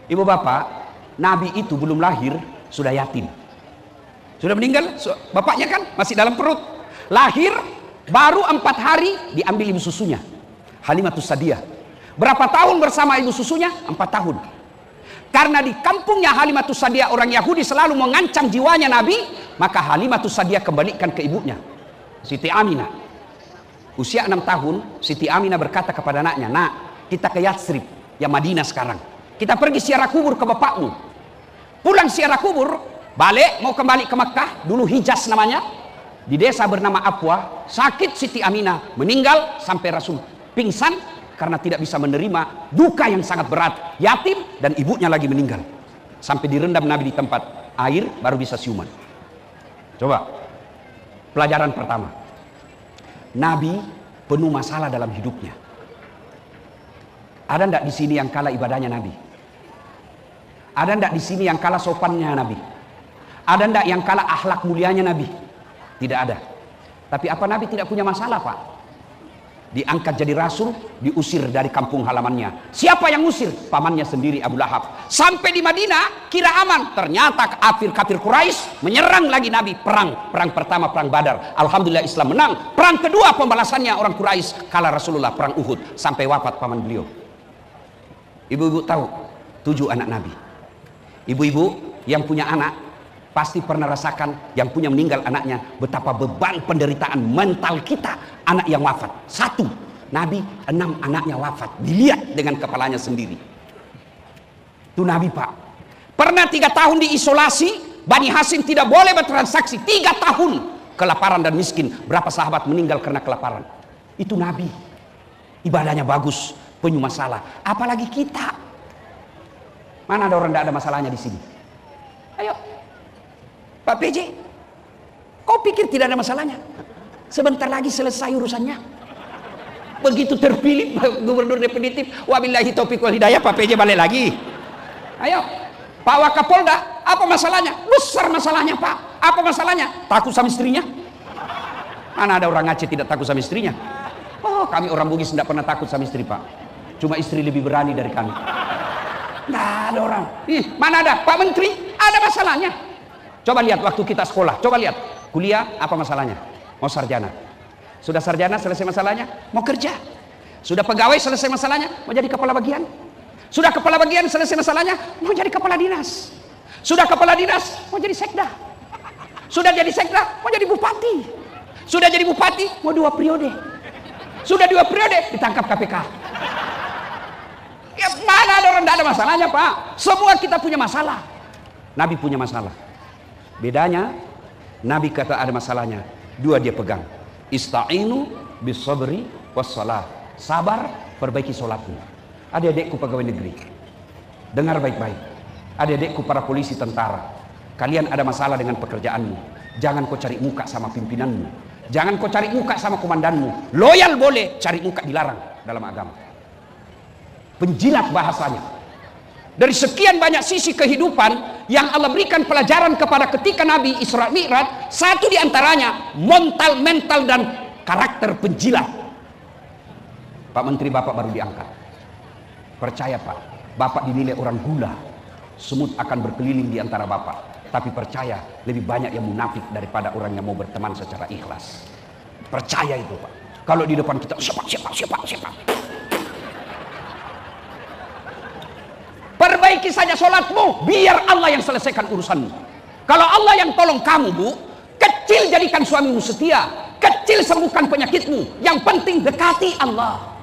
Ibu bapak, Nabi itu belum lahir sudah yatim, sudah meninggal. Bapaknya kan masih dalam perut. Lahir baru 4 hari diambil ibu susunya, Halimatus Sa'diyah. Berapa tahun bersama ibu susunya? 4 tahun. Karena di kampungnya Halimatus Sa'diyah orang Yahudi selalu mengancam jiwanya Nabi, maka Halimatus Sa'diyah kembalikan ke ibunya, Siti Aminah. Usia 6 tahun, Siti Aminah berkata kepada anaknya, "Nak, kita ke Yatsrib, yang Madinah sekarang. Kita pergi ziarah kubur ke bapakmu." Pulang ziarah kubur, balik mau kembali ke Makkah, dulu Hijaz namanya. Di desa bernama Afwah, sakit Siti Aminah, meninggal sampai Rasul pingsan karena tidak bisa menerima duka yang sangat berat, yatim dan ibunya lagi meninggal. Sampai direndam Nabi di tempat air baru bisa siuman. Coba, pelajaran pertama. Nabi penuh masalah dalam hidupnya. Ada ndak di sini yang kalah ibadahnya Nabi? Ada ndak di sini yang kalah sopannya Nabi? Ada ndak yang kalah akhlak mulianya Nabi? Tidak ada. Tapi apa Nabi tidak punya masalah, Pak? Diangkat jadi rasul, diusir dari kampung halamannya. Siapa yang usir? Pamannya sendiri, Abu Lahab. Sampai di Madinah kira aman, ternyata kafir Quraisy menyerang lagi Nabi. Perang pertama perang Badar, alhamdulillah Islam menang. Perang kedua pembalasannya orang Quraisy kalah Rasulullah, perang Uhud, sampai wafat paman beliau. Ibu-ibu tahu 7 anak Nabi. Ibu-ibu yang punya anak pasti pernah rasakan, yang punya meninggal anaknya, betapa beban penderitaan mental kita. Anak yang wafat 1, Nabi 6 anaknya wafat, dilihat dengan kepalanya sendiri. Itu Nabi, Pak. Pernah 3 tahun diisolasi, Bani Hasyim tidak boleh bertransaksi 3 tahun, kelaparan dan miskin. Berapa sahabat meninggal karena kelaparan. Itu Nabi. Ibadahnya bagus, penuh masalah. Apalagi kita. Mana ada orang tidak ada masalahnya di sini? Ayo Pak PJ, kau pikir tidak ada masalahnya? Sebentar lagi selesai urusannya. Begitu terpilih gubernur definitif, wabillahi taufiq wal hidayah, Pak PJ balik lagi. Ayo Pak Wakapolda, apa masalahnya? Besar masalahnya, Pak. Apa masalahnya? Takut sama istrinya? Mana ada orang Aceh tidak takut sama istrinya? Oh, kami orang Bugis tidak pernah takut sama istri, Pak. Cuma istri lebih berani dari kami. Tidak ada orang. Mana ada Pak Menteri? Ada masalahnya. Coba lihat waktu kita sekolah, coba lihat kuliah, apa masalahnya? Mau sarjana. Sudah sarjana selesai masalahnya, mau kerja. Sudah pegawai selesai masalahnya, mau jadi kepala bagian. Sudah kepala bagian selesai masalahnya, mau jadi kepala dinas. Sudah kepala dinas, mau jadi sekda. Sudah jadi sekda, mau jadi bupati. Sudah jadi bupati, mau 2 periode. Sudah 2 periode, ditangkap KPK. Ya mana ada orang tidak ada masalahnya, Pak? Semua kita punya masalah. Nabi punya masalah. Bedanya, Nabi kata ada masalahnya, 2 dia pegang. Ista'inu bis sabri was salah. Sabar, perbaiki sholatmu. Adik-adikku pegawai negeri, dengar baik-baik. Adik-adikku para polisi, tentara, kalian ada masalah dengan pekerjaanmu. Jangan kau cari muka sama pimpinanmu. Jangan kau cari muka sama komandanmu. Loyal boleh, cari muka dilarang dalam agama. Penjilat bahasanya. Dari sekian banyak sisi kehidupan yang Allah berikan pelajaran kepada ketika Nabi Isra Mi'raj, satu diantaranya mental dan karakter penjilat. Pak Menteri, Bapak baru diangkat. Percaya, Pak, Bapak dinilai orang gula, semut akan berkeliling di antara Bapak. Tapi percaya, lebih banyak yang munafik daripada orang yang mau berteman secara ikhlas. Percaya itu, Pak. Kalau di depan kita siapa. Perbaiki saja sholatmu, biar Allah yang selesaikan urusanmu. Kalau Allah yang tolong kamu, Bu, kecil jadikan suamimu setia, kecil sembuhkan penyakitmu. Yang penting dekati Allah.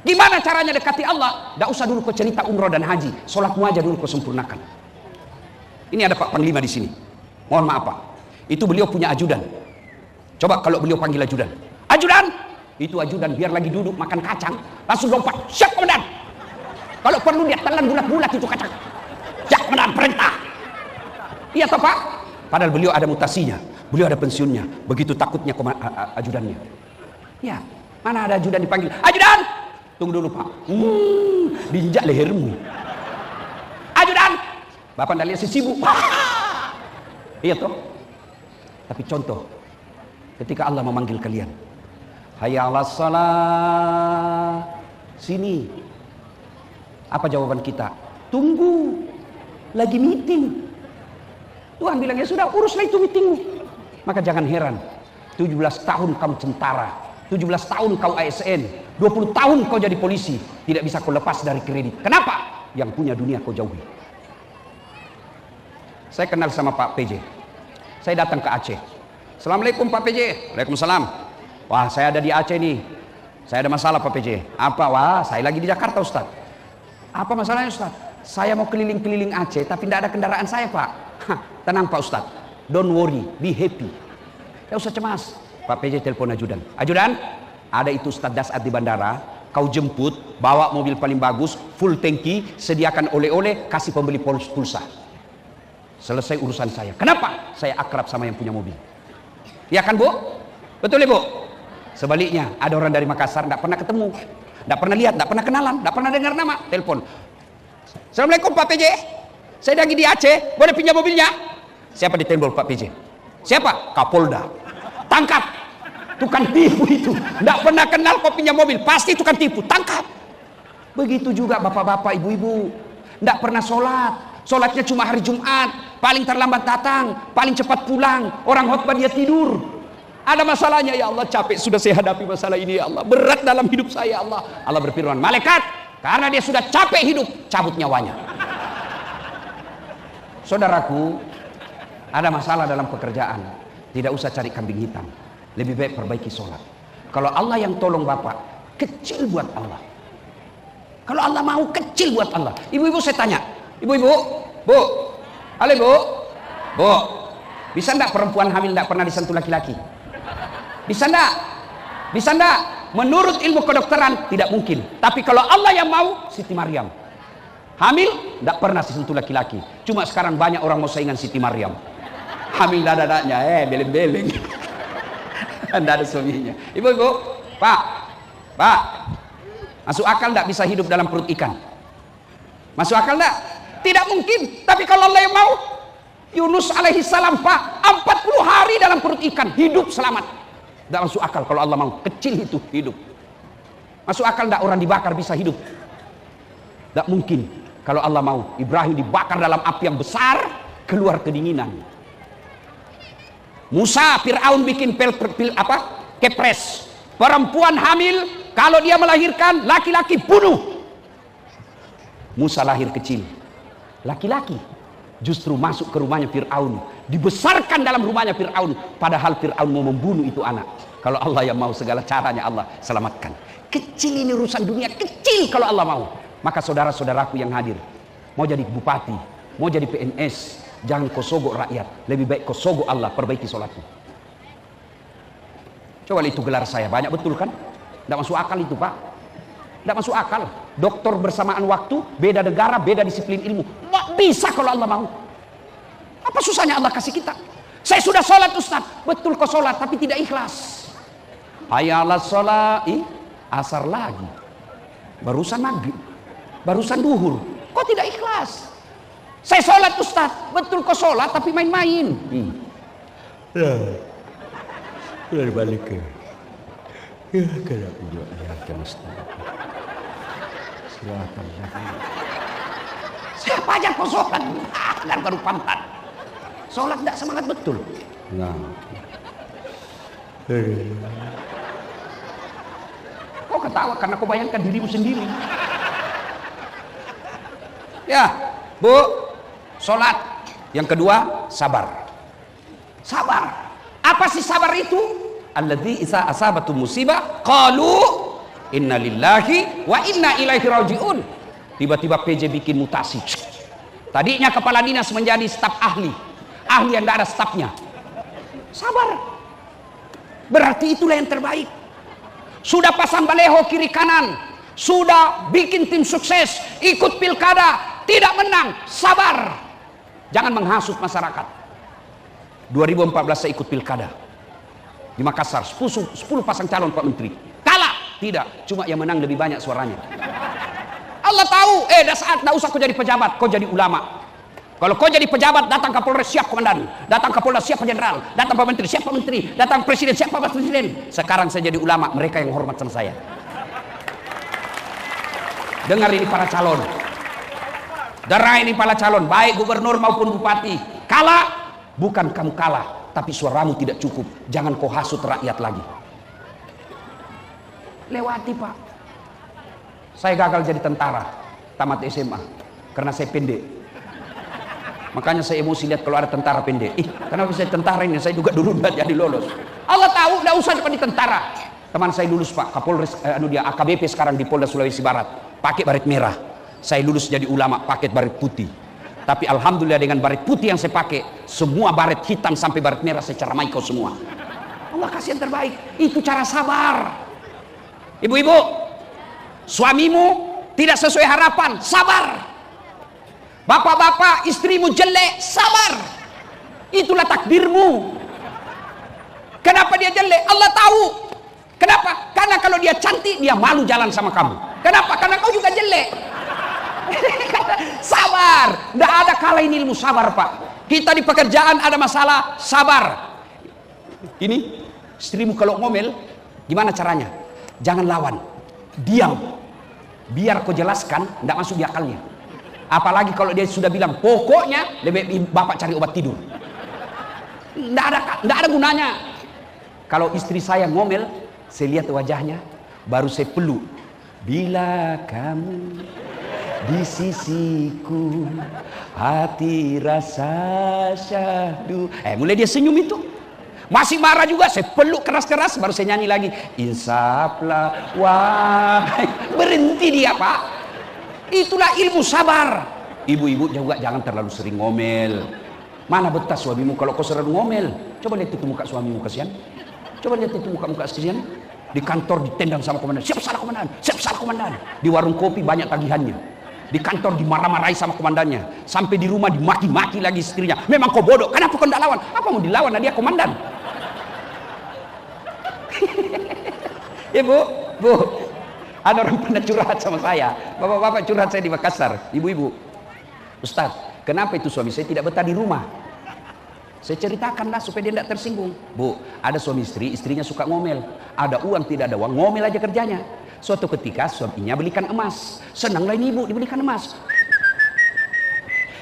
Gimana caranya dekati Allah? Tidak usah dulu kau cerita umroh dan haji, sholatmu aja dulu kau sempurnakan. Ini ada Pak Panglima di sini. Mohon maaf, Pak. Itu beliau punya ajudan. Coba kalau beliau panggil ajudan. Ajudan! Itu ajudan biar lagi duduk makan kacang, langsung lompat. Siap, komandan! Kalau perlu dia telan bulat-bulat itu kacang. Jak menang perintah. Iya toh, Pak? Padahal beliau ada mutasinya, beliau ada pensiunnya. Begitu takutnya ajudannya. Ya, mana ada ajudan dipanggil. Ajudan! Tunggu dulu, Pak. Diinjak lehermu. Ajudan! Bapak ndak lihat si sibuk. Iya toh? Tapi contoh, ketika Allah memanggil kalian, hayya 'alas shalah, sini. Apa jawaban kita? Tunggu, lagi meeting. Tuhan bilang, ya sudah, uruslah itu meetingmu. Maka jangan heran, 17 tahun kamu tentara, 17 tahun kau ASN, 20 tahun kau jadi polisi, tidak bisa kau lepas dari kredit. Kenapa? Yang punya dunia kau jauhi. Saya kenal sama Pak PJ. Saya datang ke Aceh. Assalamualaikum Pak PJ. Waalaikumsalam. Wah, saya ada di Aceh nih. Saya ada masalah Pak PJ. Apa? Wah, saya lagi di Jakarta Ustaz. Apa masalahnya Ustaz? Saya mau keliling-keliling Aceh tapi tidak ada kendaraan saya Pak. Hah, tenang Pak Ustaz. Don't worry, be happy. Tidak usah cemas. Pak PJ telepon ajudan. Ajudan, ada itu Ustaz Dasat di bandara. Kau jemput, bawa mobil paling bagus, full tangki, sediakan oleh-oleh, kasih pembeli pulsa. Selesai urusan saya. Kenapa? Saya akrab sama yang punya mobil. Ya kan Bu? Betul ya Bu? Sebaliknya, ada orang dari Makassar tidak pernah ketemu, tidak pernah lihat, tidak pernah kenalan, tidak pernah dengar nama. Telepon. Assalamualaikum Pak PJ. Saya lagi di Aceh, boleh pinjam mobilnya? Siapa ditembol Pak PJ? Siapa? Kapolda. Tangkap. Tukang tipu itu. Tidak pernah kenal kau pinjam mobil, pasti tukang tipu. Tangkap. Begitu juga bapak-bapak, ibu-ibu. Tidak pernah sholat. Sholatnya cuma hari Jumat, paling terlambat datang, paling cepat pulang, orang khotbah dia tidur. Ada masalahnya, ya Allah, capek sudah saya hadapi masalah ini, ya Allah, berat dalam hidup saya, ya Allah. Allah berfirman, malaikat, karena dia sudah capek hidup, cabut nyawanya. Saudaraku, ada masalah dalam pekerjaan, tidak usah cari kambing hitam, lebih baik perbaiki sholat. Kalau Allah yang tolong bapak, kecil buat Allah. Kalau Allah mau, kecil buat Allah. Ibu-ibu saya tanya, ibu-ibu, Bu, halo Bu, Bu, bisa enggak perempuan hamil enggak pernah disentuh laki-laki? Bisa enggak? Bisa enggak? Menurut ilmu kedokteran tidak mungkin. Tapi kalau Allah yang mau, Siti Maryam hamil enggak pernah disentuh laki-laki. Cuma sekarang banyak orang mau saingan Siti Maryam. Hamil dada-dadanya, beleng-beleng. Enggak ada suaminya. Ibu-ibu, Pak, masuk akal enggak bisa hidup dalam perut ikan? Masuk akal enggak? Tidak mungkin. Tapi kalau Allah yang mau, Yunus alaihi salam Pak, 40 hari dalam perut ikan, hidup selamat. Tidak masuk akal kalau Allah mau, kecil itu hidup. Masuk akal tidak orang dibakar bisa hidup? Tidak mungkin. Kalau Allah mau, Ibrahim dibakar dalam api yang besar, keluar kedinginan. Musa, Fir'aun bikin kepres. Perempuan hamil, kalau dia melahirkan, laki-laki bunuh. Musa lahir kecil, laki-laki, justru masuk ke rumahnya Fir'aun, dibesarkan dalam rumahnya Fir'aun, padahal Fir'aun mau membunuh itu anak. Kalau Allah yang mau, segala caranya Allah selamatkan. Kecil ini urusan dunia, kecil kalau Allah mau. Maka saudara-saudaraku yang hadir, mau jadi bupati, mau jadi PNS, jangan kau sogok rakyat, lebih baik kau sogok Allah, perbaiki sholatmu. Coba itu gelar saya, banyak betul kan? Tidak masuk akal itu Pak, tidak masuk akal. Doktor bersamaan waktu, beda negara, beda disiplin ilmu. Bisa kalau Allah mau. Apa susahnya Allah kasih kita? Saya sudah sholat Ustaz. Betul kau sholat, tapi tidak ikhlas. Hayya 'alas sholat, asar lagi. Barusan maghrib, barusan duhur. Kok tidak ikhlas? Saya sholat Ustaz. Betul kau sholat, tapi main-main. Udah balik ke. Ya, kenapa juga ya ke Ustaz. Siapa aja kau sholat dan baru pantat. Sholat tidak semangat betul. Nah. Kau ketawa karena kau bayangkan dirimu sendiri. Ya Bu, sholat. Yang kedua, sabar. Sabar. Apa sih sabar itu? Alladzi isa asabatu musibah qalu inna lillahi wa inna ilaihi raji'un. Tiba-tiba PJ bikin mutasi. Tadinya kepala dinas menjadi staf ahli. Ahli yang tidak ada stafnya. Sabar. Berarti itulah yang terbaik. Sudah pasang baleho kiri kanan. Sudah bikin tim sukses. Ikut pilkada. Tidak menang. Sabar. Jangan menghasut masyarakat. 2014 saya ikut pilkada. Di Makassar. 10 pasang calon Pak Menteri. Kalah. Tidak. Cuma yang menang lebih banyak suaranya. Allah tahu, saat tidak usah kau jadi pejabat, kau jadi ulama. Kalau kau jadi pejabat, datang Kapolres siap komandan, datang Kapolda siap jenderal, datang Pak Menteri siap Pak Menteri, datang Presiden siap Pak Presiden. Sekarang saya jadi ulama, mereka yang hormat sama saya. Dengar ini para calon. Saudara ini para calon, baik gubernur maupun bupati, kalah. Bukan kamu kalah, tapi suaramu tidak cukup. Jangan kau hasut rakyat lagi. Lewati pak. Saya gagal jadi tentara, tamat SMA, karena saya pendek. Makanya saya emosi lihat kalau ada tentara pendek. Kenapa saya tentara ini? Saya juga dulu nggak jadi lolos. Allah tahu, nggak usah jadi tentara. Teman saya lulus pak, Kapolres, dia AKBP sekarang di Polda Sulawesi Barat, pakai baret merah. Saya lulus jadi ulama, pakai baret putih. Tapi alhamdulillah dengan baret putih yang saya pakai, semua baret hitam sampai baret merah secara maiko semua. Allah kasih yang terbaik. Itu cara sabar. Ibu-ibu, suamimu tidak sesuai harapan, sabar. Bapak-bapak, istrimu jelek, sabar. Itulah takdirmu. Kenapa dia jelek? Allah tahu. Kenapa? Karena kalau dia cantik, dia malu jalan sama kamu. Kenapa? Karena kau juga jelek. Sabar. Tidak ada kalahin ilmu sabar pak. Kita di pekerjaan ada masalah, sabar. Ini istrimu kalau ngomel, gimana caranya? Jangan lawan, diam. Biar kau jelaskan, tidak masuk di akalnya. Apalagi kalau dia sudah bilang pokoknya lebih bapak cari obat tidur. Tidak ada gunanya. Kalau istri saya ngomel, saya lihat wajahnya, baru saya peluk. Bila kamu di sisiku, hati rasa syahdu. Mulai dia senyum itu. Masih marah juga, saya peluk keras-keras, baru saya nyanyi lagi. Insaflah, wahai. Berhenti dia pak. Itulah ilmu sabar. Ibu-ibu juga jangan terlalu sering ngomel. Mana betah suamimu kalau kau sering ngomel? Coba lihat itu muka suamimu, kasihan. Coba lihat itu muka-muka kasihan. Di kantor ditendang sama komandan. Siap salah komandan, siap salah komandan. Di warung kopi banyak tagihannya. Di kantor dimarah-marahi sama komandannya. Sampai di rumah dimaki-maki lagi istrinya. Memang kau bodoh, kenapa kau tidak lawan? Apa mau dilawan? Nah, dia komandan. Ibu, bu, ada orang pernah curhat sama saya. Bapak-bapak curhat saya di Makassar. Ibu-ibu, Ustaz, kenapa itu suami saya tidak betah di rumah? Saya ceritakanlah supaya dia tidak tersinggung. Bu, ada suami istri, istrinya suka ngomel. Ada uang, tidak ada uang, ngomel aja kerjanya. Suatu ketika suaminya belikan emas. Senanglah ini ibu dibelikan emas.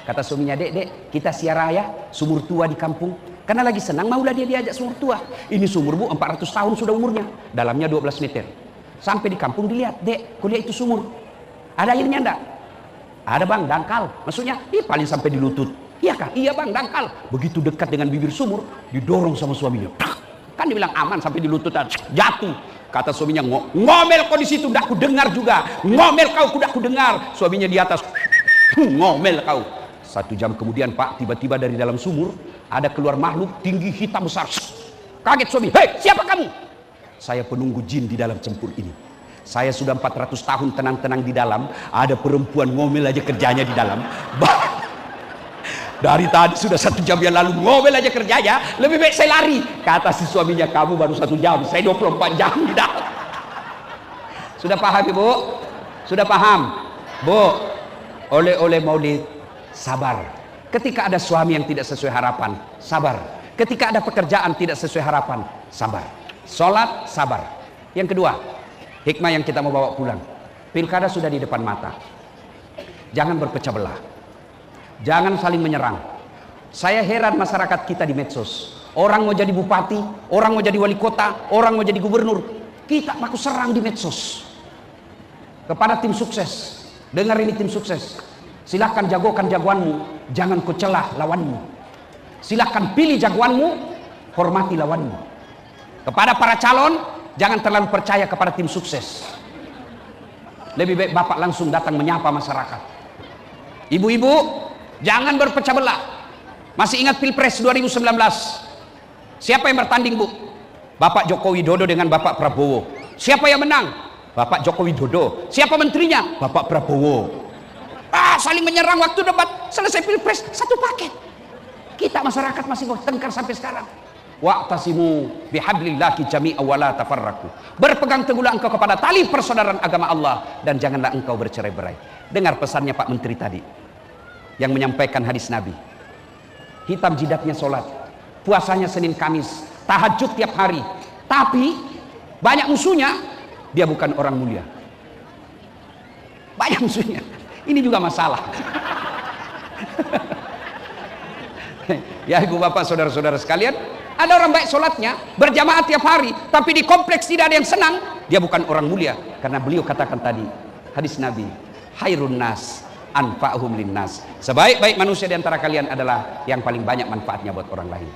Kata suaminya, dek, kita siarah ya sumur tua di kampung. Karena lagi senang, maulah dia diajak sumur tua. Ini sumur bu 400 tahun sudah umurnya. Dalamnya 12 meter. Sampai di kampung dilihat, dek, kuliah itu sumur. Ada airnya enggak? Ada bang, dangkal. Maksudnya, paling sampai di lutut. Iya kah? Iya bang, dangkal. Begitu dekat dengan bibir sumur, didorong sama suaminya. Kan dibilang aman sampai di lutut, jatuh. Kata suaminya, ngomel kau di situ, ndak ku dengar juga. Ngomel kau, ndak ku dengar. Suaminya di atas, ngomel kau. 1 jam kemudian pak, tiba-tiba dari dalam sumur ada keluar makhluk tinggi hitam besar. Kaget suami, hei siapa kamu? Saya penunggu jin di dalam cempur ini. Saya sudah 400 tahun tenang-tenang di dalam. Ada perempuan ngomel aja kerjanya di dalam. Dari tadi sudah 1 jam yang lalu ngomel aja kerjanya. Lebih baik saya lari. Kata si suaminya, kamu baru 1 jam, saya 24 jam di dalam. Sudah paham ibu? Sudah paham? Bu, oleh-oleh maulid, sabar. Ketika ada suami yang tidak sesuai harapan, sabar. Ketika ada pekerjaan tidak sesuai harapan, sabar. Sholat, sabar. Yang kedua, hikmah yang kita mau bawa pulang. Pilkada sudah di depan mata. Jangan berpecah belah. Jangan saling menyerang. Saya heran masyarakat kita di medsos. Orang mau jadi bupati, orang mau jadi wali kota, orang mau jadi gubernur. Kita baku serang di medsos. Kepada tim sukses. Dengar ini tim sukses. Silahkan jagokan jagoanmu. Jangan kau celah lawanmu. Silahkan pilih jagoanmu. Hormati lawanmu. Kepada para calon, jangan terlalu percaya kepada tim sukses. Lebih baik bapak langsung datang menyapa masyarakat. Ibu-ibu, jangan berpecah belah. Masih ingat Pilpres 2019? Siapa yang bertanding bu? Bapak Joko Widodo dengan Bapak Prabowo. Siapa yang menang? Bapak Joko Widodo. Siapa menterinya? Bapak Prabowo. Saling menyerang waktu debat. Selesai Pilpres, satu paket. Kita masyarakat masih bertengkar sampai sekarang. Wa'tasimu bihablillahi jami'a wa la tafarraqu. Berpegang teguhlah engkau kepada tali persaudaraan agama Allah dan janganlah engkau bercerai-berai. Dengar pesannya Pak Menteri tadi yang menyampaikan hadis Nabi. Hitam jidatnya sholat, puasanya Senin Kamis, tahajud tiap hari, tapi banyak musuhnya, dia bukan orang mulia. Banyak musuhnya. Ini juga masalah. Ya ibu bapak saudara-saudara sekalian, ada orang baik sholatnya berjamaah tiap hari, tapi di kompleks tidak ada yang senang, dia bukan orang mulia. Karena beliau katakan tadi, hadis Nabi, khairun nas anfa'hum linnas, sebaik-baik manusia di antara kalian adalah yang paling banyak manfaatnya buat orang lain.